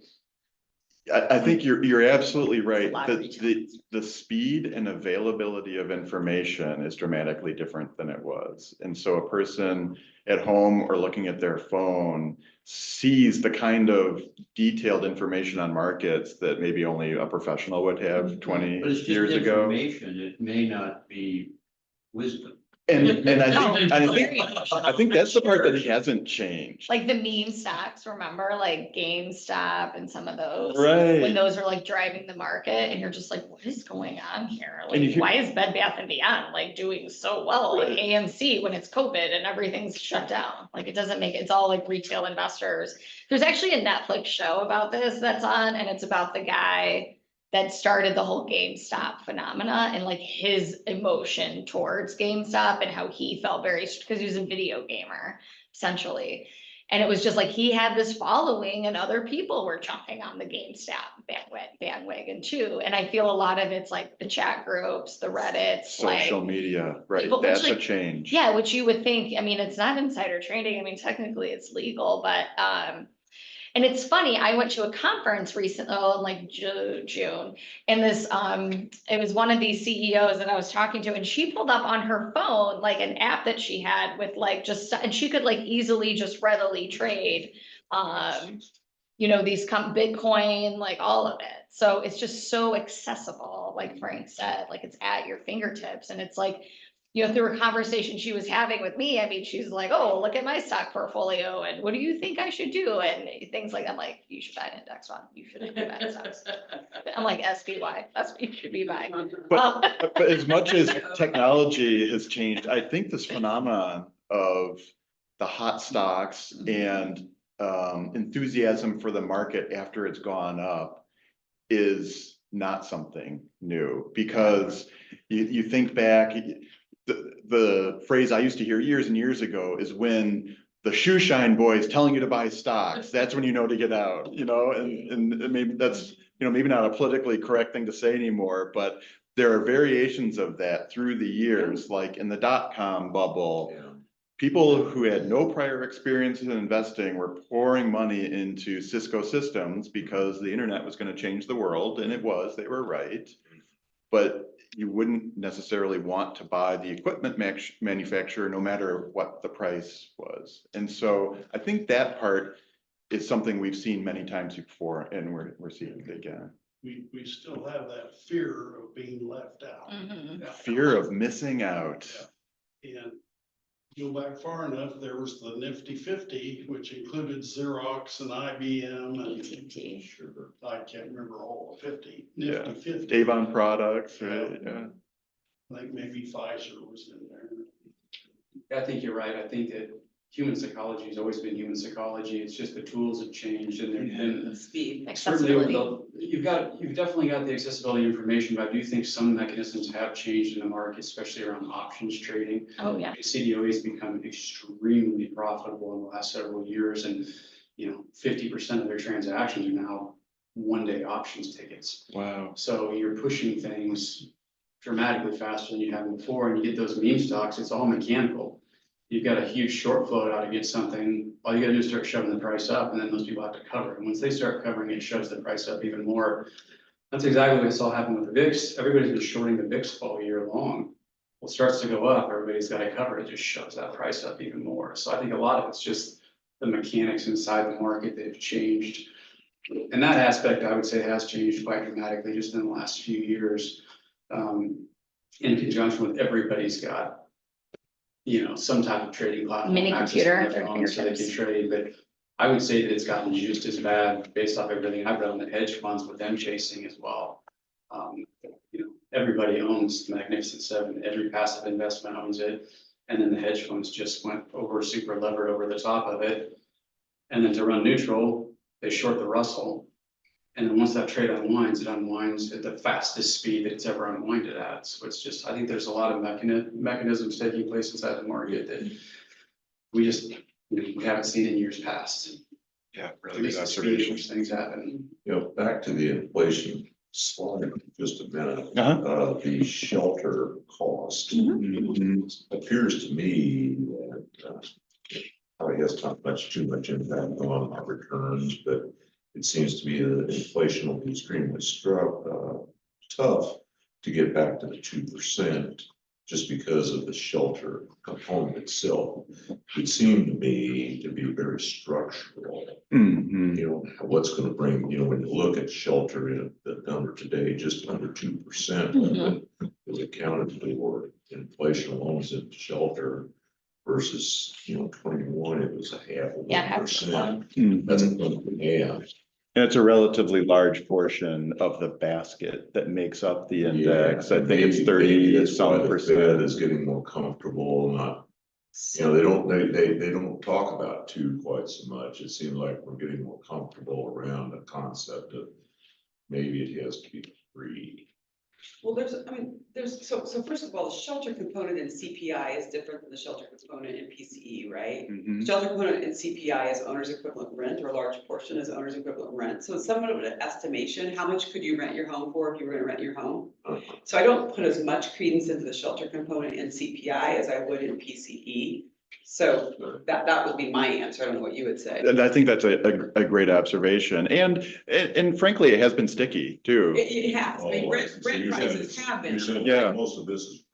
I think you're absolutely right. A lot of The speed and availability of information is dramatically different than it was. And so a person at home or looking at their phone sees the kind of detailed information on markets that maybe only a professional would have 20 But it's just years ago. information. It may not be wisdom. And No, very I think that's the part that hasn't changed. Like the meme stocks, remember, like GameStop and some of those? Right. When those are like driving the market and you're just like, what is going on here? And you Like, hear- why is Bed Bath & Beyond like doing so well, like Right. AMC when it's COVID and everything's shut down? Like, it doesn't make, it's all like retail investors. There's actually a Netflix show about this that's on, and it's about the guy that started the whole GameStop phenomena and like his emotion towards GameStop and how he felt because he was a video gamer, essentially. And it was just like he had this following and other people were jumping on the GameStop bandwagon too. And I feel a lot of it's like the chat groups, the Reddits, Social like, media, right? But which, That's a like, change. yeah, which you would think, I mean, it's not insider trading. I mean, technically it's legal, but and it's funny, I went to a conference recently, in like June, and this, it was one of these CEOs that I was talking to, and she pulled up on her phone, like an app that she had with like just, and she could like easily just readily trade, you know, these Bitcoin, like all of it. So it's just so accessible, like Frank said, like it's at your fingertips, and it's like, you know, through a conversation she was having with me, I mean, she's like, oh, look at my stock portfolio and what do you think I should do? And things like, I'm like, you should buy an index fund. You shouldn't be buying stocks. I'm like, SPY, that's what you should be buying. But as much as technology has changed, I think this phenomenon of the hot stocks and enthusiasm for the market after it's gone up is not something new, because you think back, the phrase I used to hear years and years ago is when the shoe shine boys telling you to buy stocks, that's when you know to get out, you know, and maybe that's, you know, maybe not a politically correct thing to say anymore, but there are variations of that through the years, like in the dot-com bubble. Yeah. People who had no prior experience in investing were pouring money into Cisco systems because the internet was going to change the world, and it was, they were right. But you wouldn't necessarily want to buy the equipment manufacturer no matter what the price was. And so I think that part is something we've seen many times before, and we're seeing it again. We still have that fear of being left out. Mhm. Fear of missing out. And go back far enough, there was the Nifty 50, which included Xerox and IBM and AT&T. Sure. I can't remember all 50. Yeah. Nifty 50. Avon products, right? Yeah. I think maybe Pfizer was in there. I think you're right. I think that human psychology has always been human psychology. It's just the tools have changed and there've been Speed. certainly over Accessibility. you've definitely got the accessibility information, but I do think some mechanisms have changed in the market, especially around options trading. Oh, yeah. CDOA has become extremely profitable in the last several years and, 50% of their transactions are now one-day options tickets. Wow. So you're pushing things dramatically faster than you have before, and you get those meme stocks, it's all mechanical. You've got a huge short float out to get something, all you gotta do is start shoving the price up, and then those people have to cover it. And once they start covering, it shoves the price up even more. That's exactly what I saw happen with the VIX. Everybody's been shorting the VIX all year long. Well, it starts to go up, everybody's gotta cover it, just shoves that price up even more. So I think a lot of it's just the mechanics inside the market that have changed. And that aspect, I would say, has changed quite dramatically just in the last few years. In conjunction with everybody's got, some type of trading platform. Mini access computer on at their their phone so they can fingertips. trade, but I would say that it's gotten just as bad based off everything I've read on the hedge funds with them chasing as well. Everybody owns the Magnificent Seven, every passive investment owns it, and then the hedge funds just went over super levered over the top of it. And then to run neutral, they short the Russell. And then once that trade unwinds, it unwinds at the fastest speed that it's ever unwinded at. So it's just, I think there's a lot of mechanisms taking place inside the market that we just, we haven't seen in years past. Yeah, At really least good the speed at observation. which things happen. Back to the inflation slide, for just a minute, Uh-huh. the shelter cost. Mhm. Appears to me that, probably has not too much impact on our returns, but it seems to me that inflation will be extremely tough to get back to the 2%, just because of the shelter component itself. It seemed to me to be very structural. Mhm. What's gonna bring, when you look at shelter in the number today, just under 2% is accounted for inflation loans in shelter versus, 21, it was a half of Yeah, half 1%. Mhm. That's yeah. And it's a relatively large portion of the basket that makes up the index. I think it's Maybe 30 that's why some the Fed percent. is getting more comfortable, not, they don't talk about two quite so much. It seems like we're getting more comfortable around the concept of maybe it has to be 3. Well, so first of all, the shelter component in CPI is different than the shelter component in PCE, right? Mhm. Shelter component in CPI is owner's equivalent rent, or a large portion is owner's equivalent rent. So it's somewhat of an estimation, how much could you rent your home for if you were gonna rent your home? So I don't put as much credence into the shelter component in CPI as I would in PCE. So that would be my answer. I don't know what you would say. And I think that's a great observation. And frankly, it has been sticky too. It has, I mean, rent So you said prices it's- have been. you said Yeah. most of this is,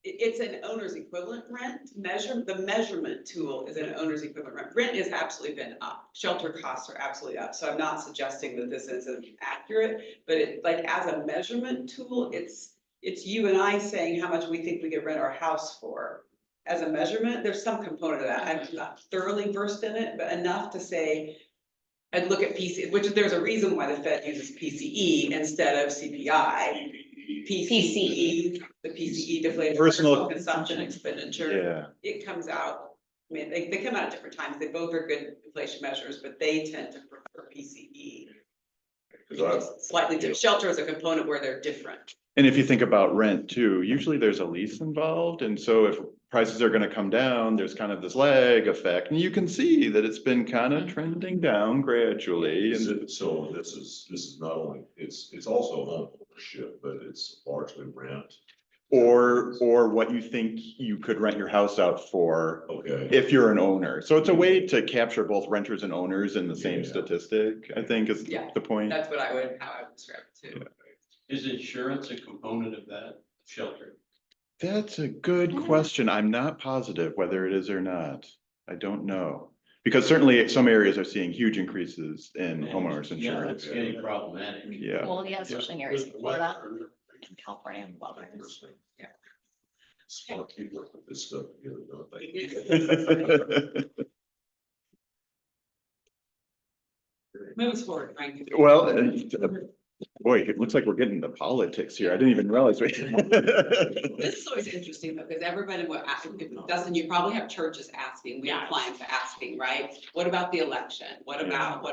It's an owner's equivalent rent the measurement tool is an owner's equivalent rent. Rent has absolutely been up. Shelter costs are absolutely up. So I'm not suggesting that this isn't accurate, but as a measurement tool, it's you and I saying how much we think we could rent our house for. As a measurement, there's some component of that. I'm not thoroughly versed in it, but enough to say, I'd look at PCE, which there's a reason why the Fed uses PCE instead of CPI. PCE, the PCE deflated personal consumption expenditure. Yeah. It comes out, I mean, they come out at different times. They both are good inflation measures, but they tend to prefer PCE. Slightly different. Shelter is a component where they're different. And if you think about rent too, usually there's a lease involved. And so if prices are going to come down, there's kind of this lag effect. And you can see that it's been kind of trending down gradually. And so this is not only, it's also home ownership, but it's largely rent. or what you think you could rent your house out for Okay. if you're an owner. So it's a way to capture both renters and owners in the same Yeah. statistic, I think is Yeah. the point. That's how I would describe it too. Is insurance a component of that shelter? That's a good question. I'm not positive whether it is or not. I don't know. Because certainly some areas are seeing huge increases in homeowners Yeah, insurance. it's getting problematic. Yeah. Well, yeah, especially in areas like Florida and California and wildfires. Interesting. Smart people put this stuff together, don't they? Move us forward, Frank. Well, Boy, it looks like we're getting into politics here. I didn't even realize we. This is always interesting though, because everybody will ask, Dustin, you probably have churches asking, we have Yes. clients asking, right? What about the election? What about?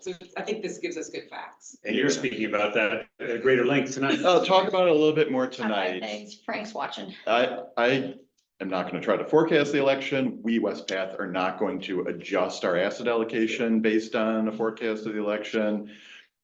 So I think this gives us good facts. And you're speaking about that at greater length tonight. I'll talk about it a little bit more Top five tonight. things. Frank's watching. I am not gonna try to forecast the election. We, Wespath, are not going to adjust our asset allocation based on a forecast of the election.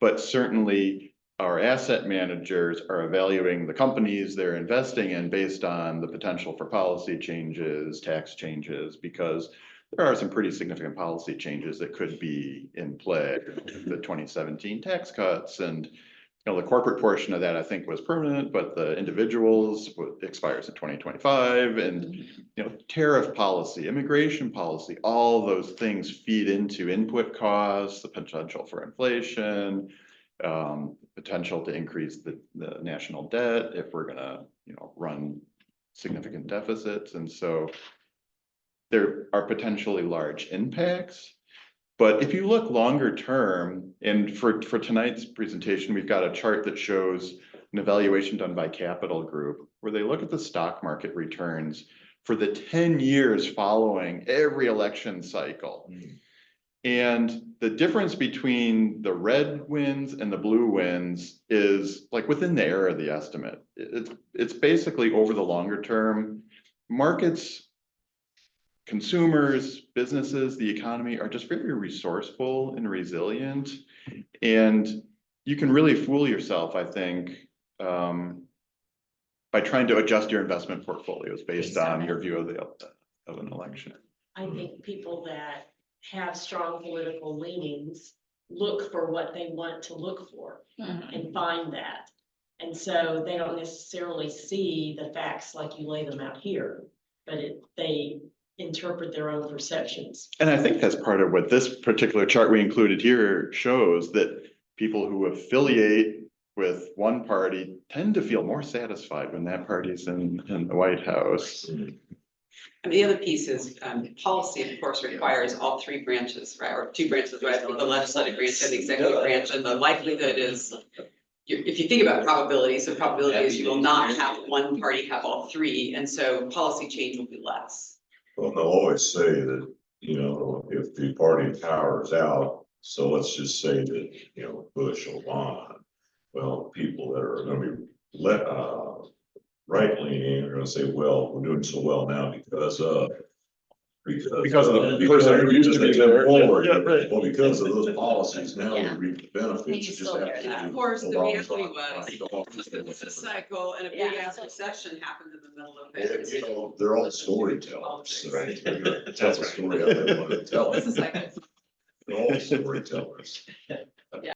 But certainly, our asset managers are evaluating the companies they're investing in based on the potential for policy changes, tax changes, because there are some pretty significant policy changes that could be in play. The 2017 tax cuts and, the corporate portion of that I think was permanent, but the individuals expires in 2025 and, tariff policy, immigration policy, all those things feed into input costs, the potential for inflation, potential to increase the national debt if we're gonna, run significant deficits. And so there are potentially large impacts. But if you look longer term, and for tonight's presentation, we've got a chart that shows an evaluation done by Capital Group, where they look at the stock market returns for the 10 years following every election cycle. And the difference between the red wins and the blue wins is like within the error of the estimate. It's basically over the longer term, markets, consumers, businesses, the economy are just very resourceful and resilient. And you can really fool yourself, I think, by trying to adjust your investment portfolios based on your view of an election. I think people that have strong political leanings look for what they want to look for and find that. And so they don't necessarily see the facts like you lay them out here, but they interpret their own perceptions. And I think that's part of what this particular chart we included here shows, that people who affiliate with one party tend to feel more satisfied when that party's in the White House. And the other piece is, policy, of course, requires all three branches, right, or two branches, right, the legislative branch and the executive branch, and the likelihood is, if you think about probabilities, the probability is you will not have one party have all three, and so policy change will be less. Well, they'll always say that, if the party in power is out, so let's just say that, Bush, Obama, well, people that are gonna be right leaning are gonna say, well, we're doing so well now because of the person who used to be there. Yeah, right. Well, because of those policies, now Yeah. we reap the benefits. You You just still have hear to that. do Of course, the Obama's reality right. was, this cycle and a big ass recession happened in the middle of Well, it. they're all storytellers, so they're gonna tell the story how they want to tell This it. is like, They're all storytellers.